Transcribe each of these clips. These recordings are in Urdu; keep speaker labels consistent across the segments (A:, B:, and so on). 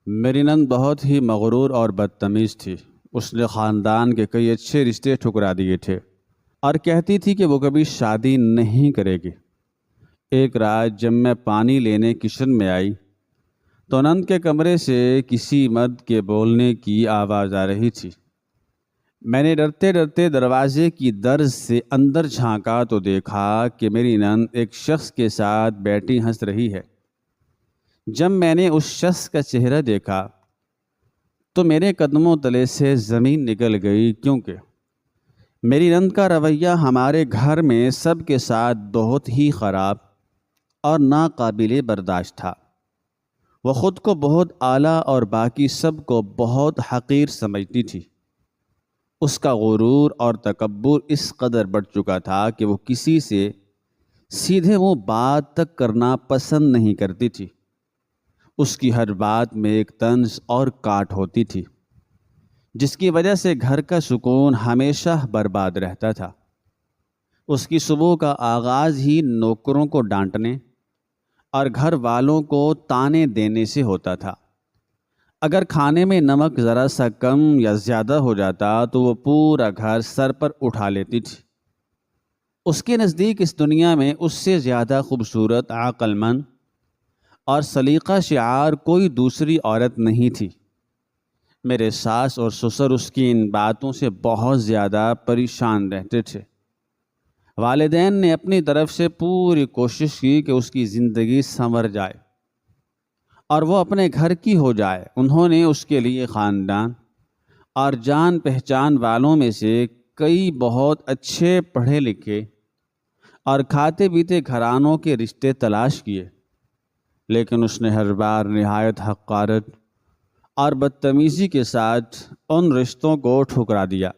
A: میری نند بہت ہی مغرور اور بدتمیز تھی۔ اس نے خاندان کے کئی اچھے رشتے ٹھکرا دیے تھے اور کہتی تھی کہ وہ کبھی شادی نہیں کرے گی۔ ایک رات جب میں پانی لینے کچن میں آئی تو نند کے کمرے سے کسی مرد کے بولنے کی آواز آ رہی تھی۔ میں نے ڈرتے ڈرتے دروازے کی درز سے اندر جھانکا تو دیکھا کہ میری نند ایک شخص کے ساتھ بیٹھی ہنس رہی ہے۔ جب میں نے اس شخص کا چہرہ دیکھا تو میرے قدموں تلے سے زمین نکل گئی، کیونکہ میری نند کا رویہ ہمارے گھر میں سب کے ساتھ بہت ہی خراب اور ناقابل برداشت تھا۔ وہ خود کو بہت اعلیٰ اور باقی سب کو بہت حقیر سمجھتی تھی۔ اس کا غرور اور تکبر اس قدر بڑھ چکا تھا کہ وہ کسی سے سیدھے منہ بات تک کرنا پسند نہیں کرتی تھی۔ اس کی ہر بات میں ایک طنز اور کاٹ ہوتی تھی، جس کی وجہ سے گھر کا سکون ہمیشہ برباد رہتا تھا۔ اس کی صبح کا آغاز ہی نوکروں کو ڈانٹنے اور گھر والوں کو تانے دینے سے ہوتا تھا۔ اگر کھانے میں نمک ذرا سا کم یا زیادہ ہو جاتا تو وہ پورا گھر سر پر اٹھا لیتی تھی۔ اس کے نزدیک اس دنیا میں اس سے زیادہ خوبصورت، عقل مند اور سلیقہ شعار کوئی دوسری عورت نہیں تھی۔ میرے ساس اور سسر اس کی ان باتوں سے بہت زیادہ پریشان رہتے تھے۔ والدین نے اپنی طرف سے پوری کوشش کی کہ اس کی زندگی سنور جائے اور وہ اپنے گھر کی ہو جائے۔ انہوں نے اس کے لیے خاندان اور جان پہچان والوں میں سے کئی بہت اچھے پڑھے لکھے اور کھاتے پیتے گھرانوں کے رشتے تلاش کیے، لیکن اس نے ہر بار نہایت حقارت اور بدتمیزی کے ساتھ ان رشتوں کو ٹھکرا دیا۔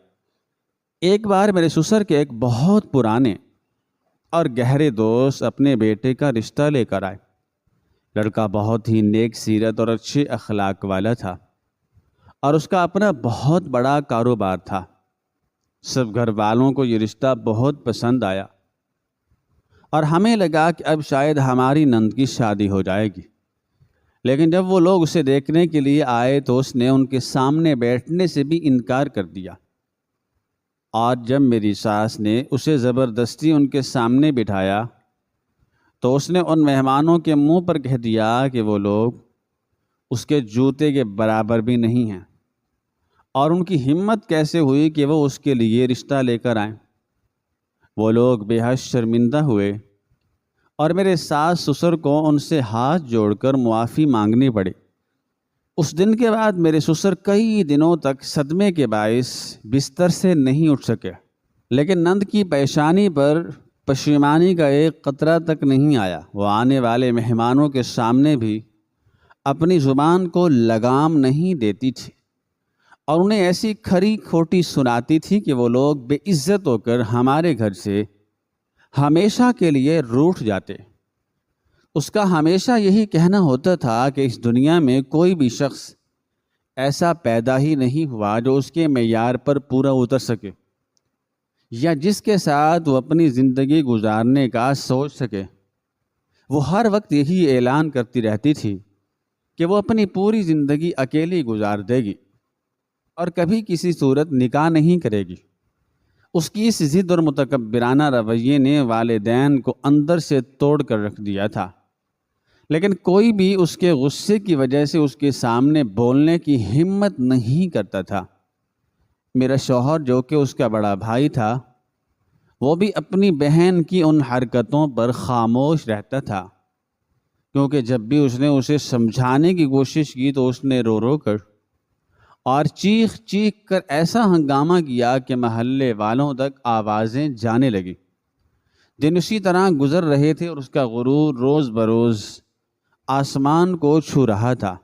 A: ایک بار میرے سسر کے ایک بہت پرانے اور گہرے دوست اپنے بیٹے کا رشتہ لے کر آئے۔ لڑکا بہت ہی نیک سیرت اور اچھے اخلاق والا تھا اور اس کا اپنا بہت بڑا کاروبار تھا۔ سب گھر والوں کو یہ رشتہ بہت پسند آیا اور ہمیں لگا کہ اب شاید ہماری نند کی شادی ہو جائے گی، لیکن جب وہ لوگ اسے دیکھنے کے لیے آئے تو اس نے ان کے سامنے بیٹھنے سے بھی انکار کر دیا، اور جب میری ساس نے اسے زبردستی ان کے سامنے بٹھایا تو اس نے ان مہمانوں کے منہ پر کہہ دیا کہ وہ لوگ اس کے جوتے کے برابر بھی نہیں ہیں، اور ان کی ہمت کیسے ہوئی کہ وہ اس کے لیے رشتہ لے کر آئیں۔ وہ لوگ بے حد شرمندہ ہوئے اور میرے ساس سسر کو ان سے ہاتھ جوڑ کر معافی مانگنی پڑی۔ اس دن کے بعد میرے سسر کئی دنوں تک صدمے کے باعث بستر سے نہیں اٹھ سکے، لیکن نند کی پیشانی پر پشیمانی کا ایک قطرہ تک نہیں آیا۔ وہ آنے والے مہمانوں کے سامنے بھی اپنی زبان کو لگام نہیں دیتی تھی اور انہیں ایسی کھری کھوٹی سناتی تھی کہ وہ لوگ بے عزت ہو کر ہمارے گھر سے ہمیشہ کے لیے روٹھ جاتے۔ اس کا ہمیشہ یہی کہنا ہوتا تھا کہ اس دنیا میں کوئی بھی شخص ایسا پیدا ہی نہیں ہوا جو اس کے معیار پر پورا اتر سکے یا جس کے ساتھ وہ اپنی زندگی گزارنے کا سوچ سکے۔ وہ ہر وقت یہی اعلان کرتی رہتی تھی کہ وہ اپنی پوری زندگی اکیلی گزار دے گی اور کبھی کسی صورت نکاح نہیں کرے گی۔ اس کی اس ضد اور متکبرانہ رویے نے والدین کو اندر سے توڑ کر رکھ دیا تھا، لیکن کوئی بھی اس کے غصے کی وجہ سے اس کے سامنے بولنے کی ہمت نہیں کرتا تھا۔ میرا شوہر جو کہ اس کا بڑا بھائی تھا، وہ بھی اپنی بہن کی ان حرکتوں پر خاموش رہتا تھا، کیونکہ جب بھی اس نے اسے سمجھانے کی کوشش کی تو اس نے رو رو کر اور چیخ چیخ کر ایسا ہنگامہ کیا کہ محلے والوں تک آوازیں جانے لگی۔ دن اسی طرح گزر رہے تھے اور اس کا غرور روز بروز آسمان کو چھو رہا تھا۔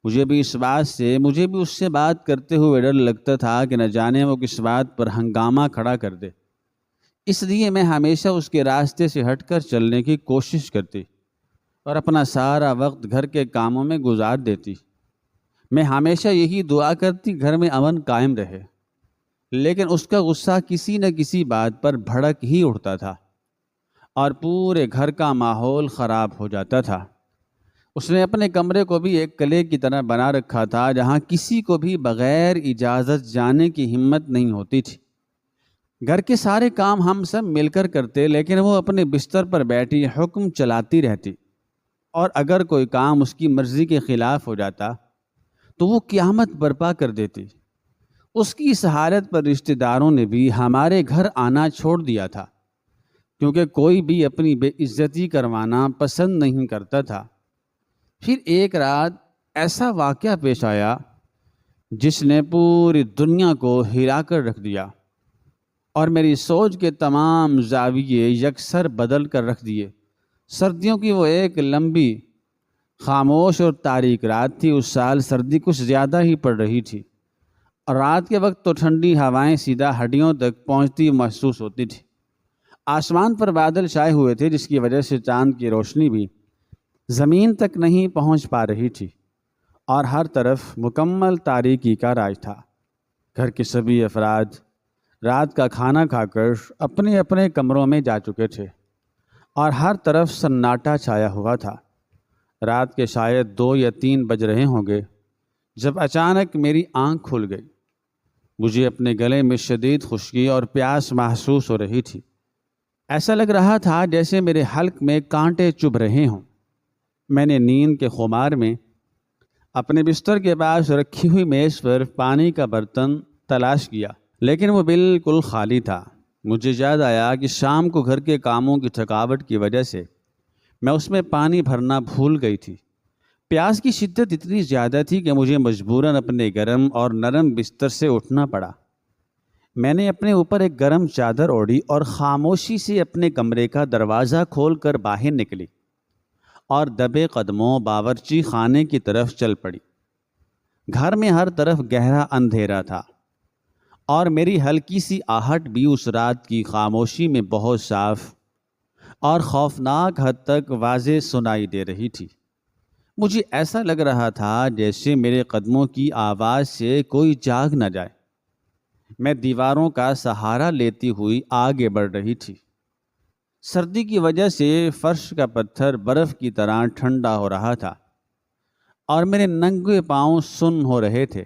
A: مجھے بھی اس سے بات کرتے ہوئے ڈر لگتا تھا کہ نہ جانے وہ کس بات پر ہنگامہ کھڑا کر دے۔ اس لیے میں ہمیشہ اس کے راستے سے ہٹ کر چلنے کی کوشش کرتی اور اپنا سارا وقت گھر کے کاموں میں گزار دیتی۔ میں ہمیشہ یہی دعا کرتی گھر میں امن قائم رہے، لیکن اس کا غصہ کسی نہ کسی بات پر بھڑک ہی اٹھتا تھا اور پورے گھر کا ماحول خراب ہو جاتا تھا۔ اس نے اپنے کمرے کو بھی ایک قلعے کی طرح بنا رکھا تھا جہاں کسی کو بھی بغیر اجازت جانے کی ہمت نہیں ہوتی تھی۔ گھر کے سارے کام ہم سب مل کر کرتے، لیکن وہ اپنے بستر پر بیٹھی حکم چلاتی رہتی، اور اگر کوئی کام اس کی مرضی کے خلاف ہو جاتا تو وہ قیامت برپا کر دیتی۔ اس کی اس حالت پر رشتہ داروں نے بھی ہمارے گھر آنا چھوڑ دیا تھا، کیونکہ کوئی بھی اپنی بے عزتی کروانا پسند نہیں کرتا تھا۔ پھر ایک رات ایسا واقعہ پیش آیا جس نے پوری دنیا کو ہلا کر رکھ دیا اور میری سوچ کے تمام زاویے یکسر بدل کر رکھ دیے۔ سردیوں کی وہ ایک لمبی، خاموش اور تاریک رات تھی۔ اس سال سردی کچھ زیادہ ہی پڑ رہی تھی، اور رات کے وقت تو ٹھنڈی ہوائیں سیدھا ہڈیوں تک پہنچتی محسوس ہوتی تھی۔ آسمان پر بادل چھائے ہوئے تھے، جس کی وجہ سے چاند کی روشنی بھی زمین تک نہیں پہنچ پا رہی تھی، اور ہر طرف مکمل تاریکی کا راج تھا۔ گھر کے سبھی افراد رات کا کھانا کھا کر اپنے اپنے کمروں میں جا چکے تھے، اور ہر طرف سناٹا چھایا ہوا تھا۔ رات کے شاید 2 یا 3 بج رہے ہوں گے جب اچانک میری آنکھ کھل گئی۔ مجھے اپنے گلے میں شدید خشکی اور پیاس محسوس ہو رہی تھی۔ ایسا لگ رہا تھا جیسے میرے حلق میں کانٹے چبھ رہے ہوں۔ میں نے نیند کے خمار میں اپنے بستر کے پاس رکھی ہوئی میز پر پانی کا برتن تلاش کیا، لیکن وہ بالکل خالی تھا۔ مجھے یاد آیا کہ شام کو گھر کے کاموں کی تھکاوٹ کی وجہ سے میں اس میں پانی بھرنا بھول گئی تھی۔ پیاس کی شدت اتنی زیادہ تھی کہ مجھے مجبوراً اپنے گرم اور نرم بستر سے اٹھنا پڑا۔ میں نے اپنے اوپر ایک گرم چادر اوڑھی اور خاموشی سے اپنے کمرے کا دروازہ کھول کر باہر نکلی اور دبے قدموں باورچی خانے کی طرف چل پڑی۔ گھر میں ہر طرف گہرا اندھیرا تھا، اور میری ہلکی سی آہٹ بھی اس رات کی خاموشی میں بہت صاف اور خوفناک حد تک واضح سنائی دے رہی تھی۔ مجھے ایسا لگ رہا تھا جیسے میرے قدموں کی آواز سے کوئی جاگ نہ جائے۔ میں دیواروں کا سہارا لیتی ہوئی آگے بڑھ رہی تھی۔ سردی کی وجہ سے فرش کا پتھر برف کی طرح ٹھنڈا ہو رہا تھا، اور میرے ننگے پاؤں سن ہو رہے تھے،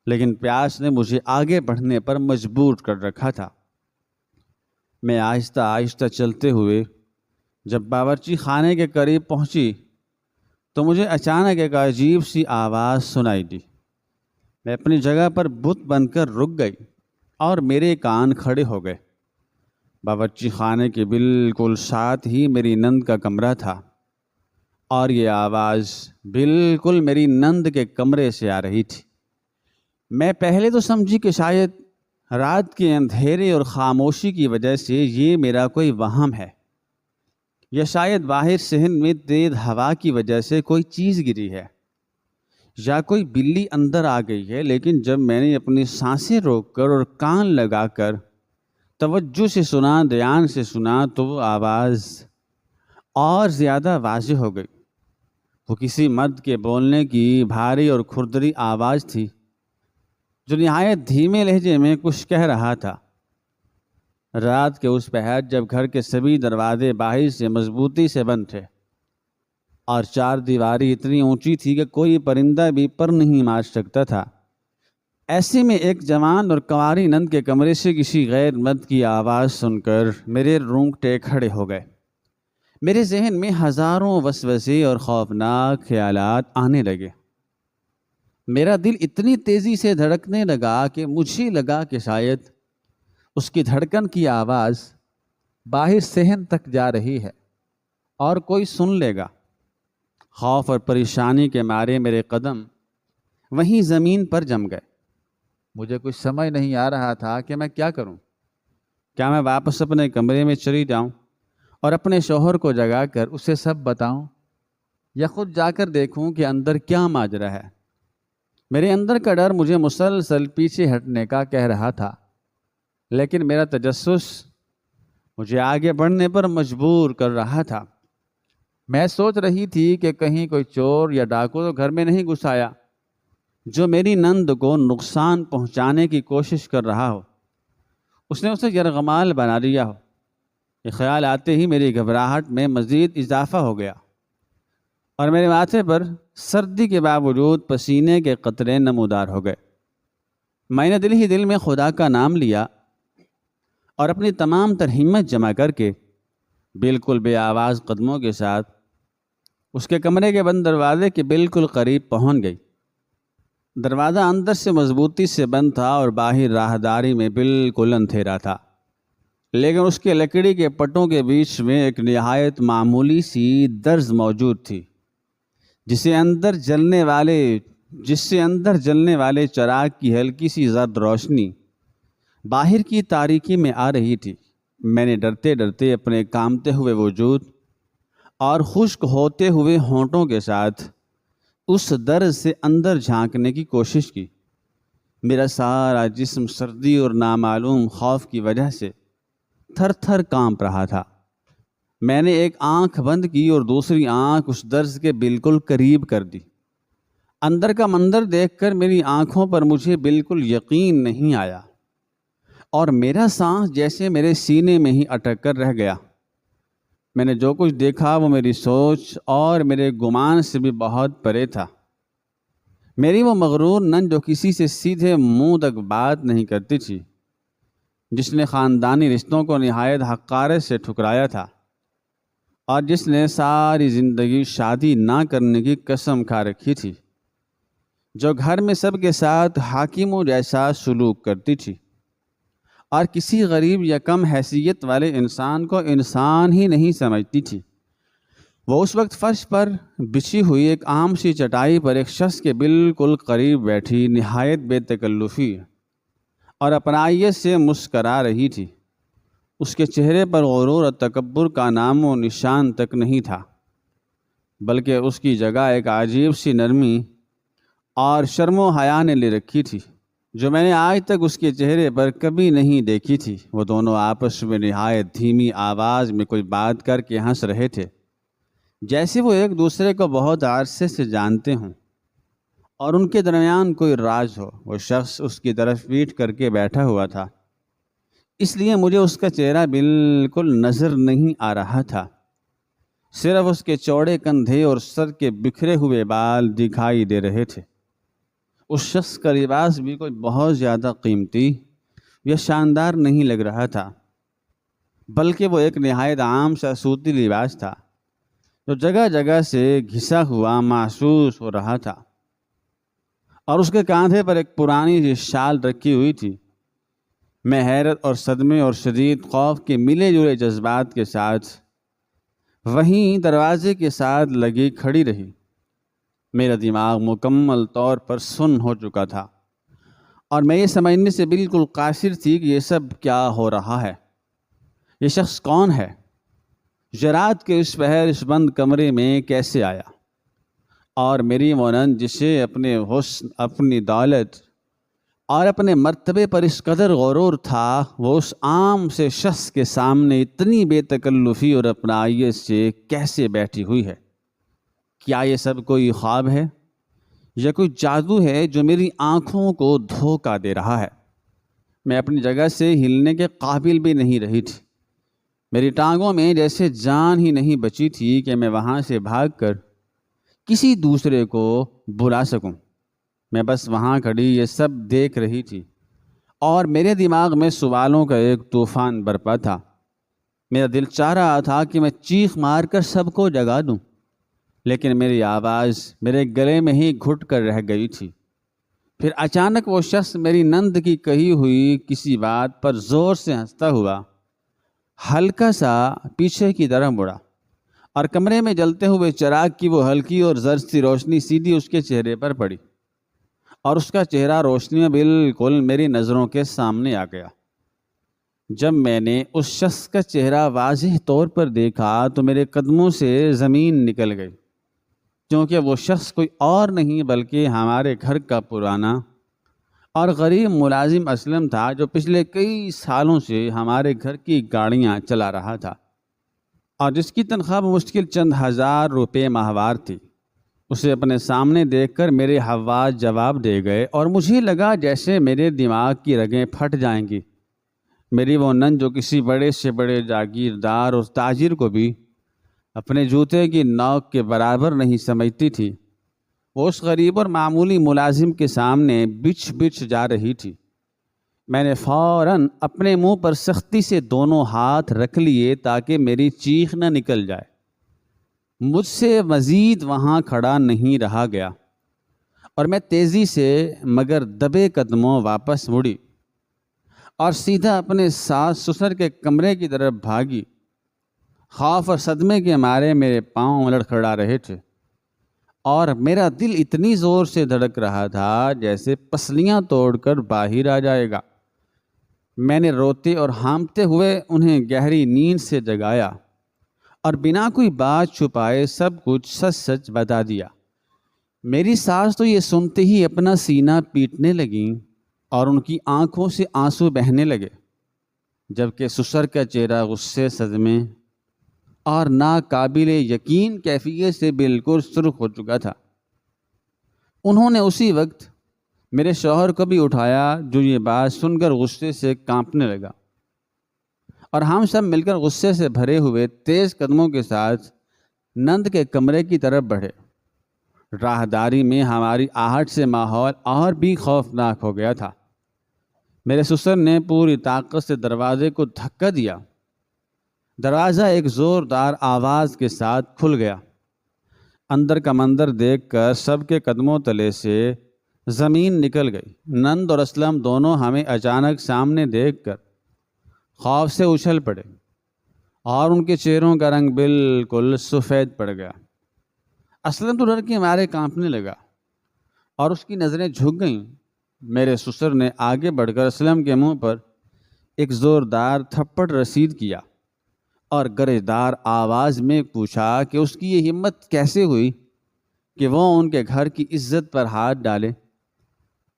A: لیکن پیاس نے مجھے آگے بڑھنے پر مجبور کر رکھا تھا۔ میں آہستہ آہستہ چلتے ہوئے جب باورچی خانے کے قریب پہنچی تو مجھے اچانک ایک عجیب سی آواز سنائی دی۔ میں اپنی جگہ پر بت بن کر رک گئی، اور میرے کان کھڑے ہو گئے۔ باورچی خانے کے بالکل ساتھ ہی میری نند کا کمرہ تھا، اور یہ آواز بالکل میری نند کے کمرے سے آ رہی تھی۔ میں پہلے تو سمجھی کہ شاید رات کے اندھیرے اور خاموشی کی وجہ سے یہ میرا کوئی وہم ہے، یا شاید باہر صحن میں تیز ہوا کی وجہ سے کوئی چیز گری ہے، یا کوئی بلی اندر آ گئی ہے۔ لیکن جب میں نے اپنی سانسیں روک کر اور کان لگا کر توجہ سے سنا، دھیان سے سنا، تو وہ آواز اور زیادہ واضح ہو گئی۔ وہ کسی مرد کے بولنے کی بھاری اور کھردری آواز تھی، جو نہایت دھیمے لہجے میں کچھ کہہ رہا تھا۔ رات کے اس پہر جب گھر کے سبھی دروازے باہر سے مضبوطی سے بند تھے، اور 4 دیواری اتنی اونچی تھی کہ کوئی پرندہ بھی پر نہیں مار سکتا تھا، ایسے میں ایک جوان اور کنواری نند کے کمرے سے کسی غیر مرد کی آواز سن کر میرے رونگٹے کھڑے ہو گئے۔ میرے ذہن میں ہزاروں وسوسے اور خوفناک خیالات آنے لگے۔ میرا دل اتنی تیزی سے دھڑکنے لگا کہ مجھے لگا کہ شاید اس کی دھڑکن کی آواز باہر صحن تک جا رہی ہے اور کوئی سن لے گا۔ خوف اور پریشانی کے مارے میرے قدم وہیں زمین پر جم گئے۔ مجھے کچھ سمجھ نہیں آ رہا تھا کہ میں کیا کروں۔ کیا میں واپس اپنے کمرے میں چلی جاؤں اور اپنے شوہر کو جگا کر اسے سب بتاؤں، یا خود جا کر دیکھوں کہ اندر کیا ماجرا ہے؟ میرے اندر کا ڈر مجھے مسلسل پیچھے ہٹنے کا کہہ رہا تھا، لیکن میرا تجسس مجھے آگے بڑھنے پر مجبور کر رہا تھا۔ میں سوچ رہی تھی کہ کہیں کوئی چور یا ڈاکو تو گھر میں نہیں گھس آیا جو میری نند کو نقصان پہنچانے کی کوشش کر رہا ہو، اس نے اسے یرغمال بنا لیا ہو۔ یہ خیال آتے ہی میری گھبراہٹ میں مزید اضافہ ہو گیا۔ اور میرے ماتھے پر سردی کے باوجود پسینے کے قطرے نمودار ہو گئے۔ میں نے دل ہی دل میں خدا کا نام لیا اور اپنی تمام تر ہمت جمع کر کے بالکل بے آواز قدموں کے ساتھ اس کے کمرے کے بند دروازے کے بالکل قریب پہنچ گئی۔ دروازہ اندر سے مضبوطی سے بند تھا اور باہر راہداری میں بالکل اندھیرا تھا، لیکن اس کے لکڑی کے پٹوں کے بیچ میں ایک نہایت معمولی سی درز موجود تھی، جس سے اندر جلنے والے چراغ کی ہلکی سی زرد روشنی باہر کی تاریکی میں آ رہی تھی۔ میں نے ڈرتے ڈرتے اپنے کامتے ہوئے وجود اور خشک ہوتے ہوئے ہونٹوں کے ساتھ اس درز سے اندر جھانکنے کی کوشش کی۔ میرا سارا جسم سردی اور نامعلوم خوف کی وجہ سے تھر تھر کانپ رہا تھا۔ میں نے ایک آنکھ بند کی اور دوسری آنکھ اس درز کے بالکل قریب کر دی۔ اندر کا منظر دیکھ کر میری آنکھوں پر مجھے بالکل یقین نہیں آیا اور میرا سانس جیسے میرے سینے میں ہی اٹک کر رہ گیا۔ میں نے جو کچھ دیکھا وہ میری سوچ اور میرے گمان سے بھی بہت پرے تھا۔ میری وہ مغرور نن جو کسی سے سیدھے منہ تک بات نہیں کرتی تھی، جس نے خاندانی رشتوں کو نہایت حقارت سے ٹھکرایا تھا اور جس نے ساری زندگی شادی نہ کرنے کی قسم کھا رکھی تھی، جو گھر میں سب کے ساتھ حاکموں جیسا سلوک کرتی تھی اور کسی غریب یا کم حیثیت والے انسان کو انسان ہی نہیں سمجھتی تھی، وہ اس وقت فرش پر بچھی ہوئی ایک عام سی چٹائی پر ایک شخص کے بالکل قریب بیٹھی نہایت بے تکلفی اور اپنائیت سے مسکرا رہی تھی۔ اس کے چہرے پر غرور اور تکبر کا نام و نشان تک نہیں تھا، بلکہ اس کی جگہ ایک عجیب سی نرمی اور شرم و حیا نے لے رکھی تھی، جو میں نے آج تک اس کے چہرے پر کبھی نہیں دیکھی تھی۔ وہ دونوں آپس میں نہایت دھیمی آواز میں کوئی بات کر کے ہنس رہے تھے، جیسے وہ ایک دوسرے کو بہت عرصے سے جانتے ہوں اور ان کے درمیان کوئی راز ہو۔ وہ شخص اس کی طرف پیٹ کر کے بیٹھا ہوا تھا، اس لیے مجھے اس کا چہرہ بالکل نظر نہیں آ رہا تھا، صرف اس کے چوڑے کندھے اور سر کے بکھرے ہوئے بال دکھائی دے رہے تھے۔ اس شخص کا لباس بھی کوئی بہت زیادہ قیمتی یا شاندار نہیں لگ رہا تھا، بلکہ وہ ایک نہایت عام سا سوتی لباس تھا جو جگہ جگہ سے گھسا ہوا محسوس ہو رہا تھا، اور اس کے کاندھے پر ایک پرانی سی شال رکھی ہوئی تھی۔ میں حیرت اور صدمے اور شدید خوف کے ملے جلے جذبات کے ساتھ وہیں دروازے کے ساتھ لگی کھڑی رہی۔ میرا دماغ مکمل طور پر سن ہو چکا تھا اور میں یہ سمجھنے سے بالکل قاصر تھی کہ یہ سب کیا ہو رہا ہے، یہ شخص کون ہے، رات کے اس پہر اس بند کمرے میں کیسے آیا، اور میری مونن جسے اپنے حسن، اپنی دولت اور اپنے مرتبے پر اس قدر غرور تھا، وہ اس عام سے شخص کے سامنے اتنی بے تکلفی اور اپنائیت سے کیسے بیٹھی ہوئی ہے؟ کیا یہ سب کوئی خواب ہے یا کوئی جادو ہے جو میری آنکھوں کو دھوکہ دے رہا ہے؟ میں اپنی جگہ سے ہلنے کے قابل بھی نہیں رہی تھی۔ میری ٹانگوں میں جیسے جان ہی نہیں بچی تھی کہ میں وہاں سے بھاگ کر کسی دوسرے کو بلا سکوں۔ میں بس وہاں کھڑی یہ سب دیکھ رہی تھی اور میرے دماغ میں سوالوں کا ایک طوفان برپا تھا۔ میرا دل چاہ رہا تھا کہ میں چیخ مار کر سب کو جگا دوں، لیکن میری آواز میرے گلے میں ہی گھٹ کر رہ گئی تھی۔ پھر اچانک وہ شخص میری نند کی کہی ہوئی کسی بات پر زور سے ہنستا ہوا ہلکا سا پیچھے کی طرف مڑا، اور کمرے میں جلتے ہوئے چراغ کی وہ ہلکی اور زرد سی روشنی سیدھی اس کے چہرے پر پڑی، اور اس کا چہرہ روشنی میں بالکل میری نظروں کے سامنے آ گیا۔ جب میں نے اس شخص کا چہرہ واضح طور پر دیکھا تو میرے قدموں سے زمین نکل گئی، کیونکہ وہ شخص کوئی اور نہیں بلکہ ہمارے گھر کا پرانا اور غریب ملازم اسلم تھا، جو پچھلے کئی سالوں سے ہمارے گھر کی گاڑیاں چلا رہا تھا اور جس کی تنخواہ مشکل چند ہزار روپے ماہوار تھی۔ اسے اپنے سامنے دیکھ کر میرے حواس جواب دے گئے اور مجھے لگا جیسے میرے دماغ کی رگیں پھٹ جائیں گی۔ میری وہ نن جو کسی بڑے سے بڑے جاگیردار اور تاجر کو بھی اپنے جوتے کی نوک کے برابر نہیں سمجھتی تھی۔ وہ اس غریب اور معمولی ملازم کے سامنے بچھ بچھ جا رہی تھی۔ میں نے فوراً اپنے منہ پر سختی سے دونوں ہاتھ رکھ لیے تاکہ میری چیخ نہ نکل جائے۔ مجھ سے مزید وہاں کھڑا نہیں رہا گیا اور میں تیزی سے مگر دبے قدموں واپس مڑی اور سیدھا اپنے ساس سسر کے کمرے کی طرف بھاگی۔ خوف اور صدمے کے مارے میرے پاؤں لڑکھڑا رہے تھے اور میرا دل اتنی زور سے دھڑک رہا تھا جیسے پسلیاں توڑ کر باہر آ جائے گا۔ میں نے روتے اور ہانپتے ہوئے انہیں گہری نیند سے جگایا اور بنا کوئی بات چھپائے سب کچھ سچ سچ بتا دیا۔ میری ساس تو یہ سنتے ہی اپنا سینہ پیٹنے لگیں اور ان کی آنکھوں سے آنسو بہنے لگے، جبکہ سسر کا چہرہ غصے، صدمے اور ناقابل یقین کیفیت سے بالکل سرخ ہو چکا تھا۔ انہوں نے اسی وقت میرے شوہر کو بھی اٹھایا، جو یہ بات سن کر غصے سے کانپنے لگا، اور ہم سب مل کر غصے سے بھرے ہوئے تیز قدموں کے ساتھ نند کے کمرے کی طرف بڑھے۔ راہداری میں ہماری آہٹ سے ماحول اور بھی خوفناک ہو گیا تھا۔ میرے سسر نے پوری طاقت سے دروازے کو دھکا دیا۔ دروازہ ایک زوردار آواز کے ساتھ کھل گیا۔ اندر کا منظر دیکھ کر سب کے قدموں تلے سے زمین نکل گئی۔ نند اور اسلم دونوں ہمیں اچانک سامنے دیکھ کر خوف سے اچھل پڑے اور ان کے چہروں کا رنگ بالکل سفید پڑ گیا۔ اسلم تو ڈر کے مارے کانپنے لگا اور اس کی نظریں جھک گئیں۔ میرے سسر نے آگے بڑھ کر اسلم کے منہ پر ایک زوردار تھپڑ رسید کیا اور گرجدار آواز میں پوچھا کہ اس کی یہ ہمت کیسے ہوئی کہ وہ ان کے گھر کی عزت پر ہاتھ ڈالے۔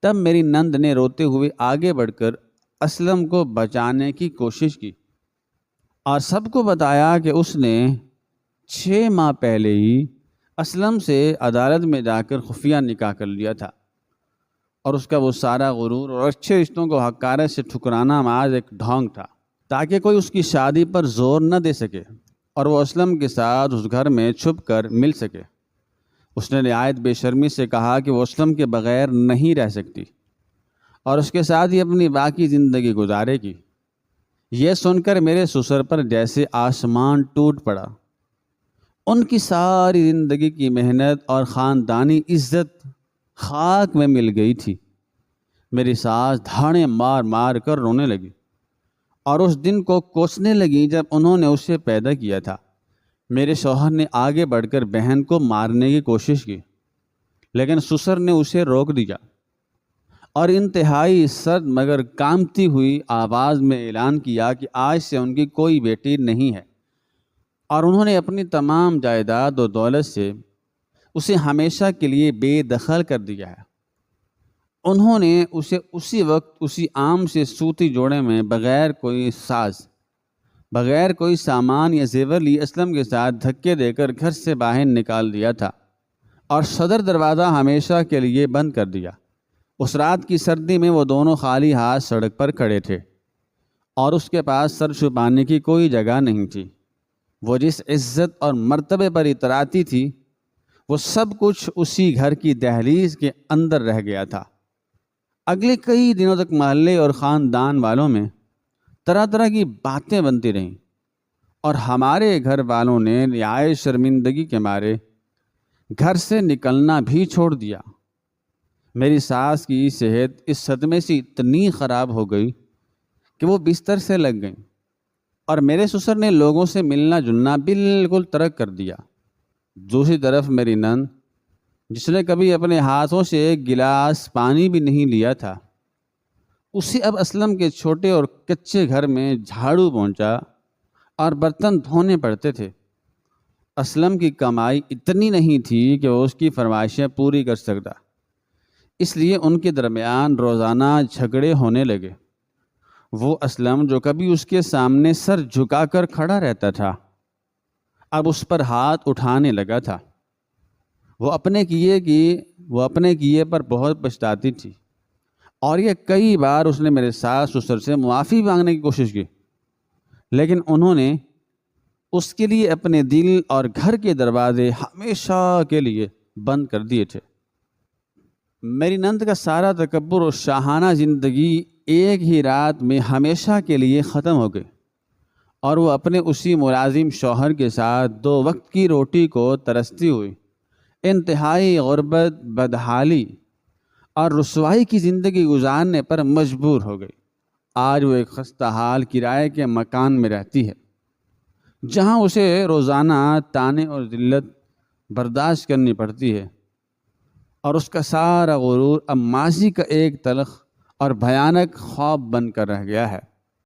A: تب میری نند نے روتے ہوئے آگے بڑھ کر اسلم کو بچانے کی کوشش کی اور سب کو بتایا کہ اس نے 6 ماہ پہلے ہی اسلم سے عدالت میں جا کر خفیہ نکاح کر لیا تھا، اور اس کا وہ سارا غرور اور اچھے رشتوں کو حقارت سے ٹھکرانا محض ایک ڈھونگ تھا تاکہ کوئی اس کی شادی پر زور نہ دے سکے اور وہ اسلم کے ساتھ اس گھر میں چھپ کر مل سکے۔ اس نے نہایت بے شرمی سے کہا کہ وہ اسلم کے بغیر نہیں رہ سکتی اور اس کے ساتھ ہی اپنی باقی زندگی گزارے گی۔ یہ سن کر میرے سسر پر جیسے آسمان ٹوٹ پڑا۔ ان کی ساری زندگی کی محنت اور خاندانی عزت خاک میں مل گئی تھی۔ میری ساس دھاڑیں مار مار کر رونے لگی اور اس دن کو کوسنے لگی جب انہوں نے اسے پیدا کیا تھا۔ میرے شوہر نے آگے بڑھ کر بہن کو مارنے کی کوشش کی، لیکن سسر نے اسے روک دیا اور انتہائی سرد مگر کانپتی ہوئی آواز میں اعلان کیا کہ آج سے ان کی کوئی بیٹی نہیں ہے، اور انہوں نے اپنی تمام جائیداد و دولت سے اسے ہمیشہ کے لیے بے دخل کر دیا ہے۔ انہوں نے اسے اسی وقت اسی عام سے سوتی جوڑے میں بغیر کوئی ساز، بغیر کوئی سامان یا زیور لیے اسلم کے ساتھ دھکے دے کر گھر سے باہر نکال دیا تھا اور صدر دروازہ ہمیشہ کے لیے بند کر دیا۔ اس رات کی سردی میں وہ دونوں خالی ہاتھ سڑک پر کھڑے تھے اور اس کے پاس سر چھپانے کی کوئی جگہ نہیں تھی۔ وہ جس عزت اور مرتبے پر اتراتی تھی وہ سب کچھ اسی گھر کی دہلیز کے اندر رہ گیا تھا۔ اگلے کئی دنوں تک محلے اور خاندان والوں میں طرح طرح کی باتیں بنتی رہیں اور ہمارے گھر والوں نے نہایت شرمندگی کے مارے گھر سے نکلنا بھی چھوڑ دیا۔ میری ساس کی صحت اس صدمے سے اتنی خراب ہو گئی کہ وہ بستر سے لگ گئیں، اور میرے سسر نے لوگوں سے ملنا جلنا بالکل ترک کر دیا۔ دوسری طرف میری نند، جس نے کبھی اپنے ہاتھوں سے ایک گلاس پانی بھی نہیں لیا تھا، اسے اب اسلم کے چھوٹے اور کچے گھر میں جھاڑو پونچھا اور برتن دھونے پڑتے تھے۔ اسلم کی کمائی اتنی نہیں تھی کہ وہ اس کی فرمائشیں پوری کر سکتا، اس لیے ان کے درمیان روزانہ جھگڑے ہونے لگے۔ وہ اسلم جو کبھی اس کے سامنے سر جھکا کر کھڑا رہتا تھا، اب اس پر ہاتھ اٹھانے لگا تھا۔ وہ اپنے کیے پر بہت پچھتاتی تھی، اور یہ کئی بار اس نے میرے ساس سسر سے معافی مانگنے کی کوشش کی، لیکن انہوں نے اس کے لیے اپنے دل اور گھر کے دروازے ہمیشہ کے لیے بند کر دیے تھے۔ میری نند کا سارا تکبر اور شاہانہ زندگی ایک ہی رات میں ہمیشہ کے لیے ختم ہو گئی، اور وہ اپنے اسی ملازم شوہر کے ساتھ 2 وقت کی روٹی کو ترستی ہوئی انتہائی غربت، بدحالی اور رسوائی کی زندگی گزارنے پر مجبور ہو گئی۔ آج وہ ایک خستہ حال کرائے کے مکان میں رہتی ہے، جہاں اسے روزانہ طعنے اور ذلت برداشت کرنی پڑتی ہے، اور اس کا سارا غرور اب ماضی کا ایک تلخ اور بھیانک خواب بن کر رہ گیا ہے۔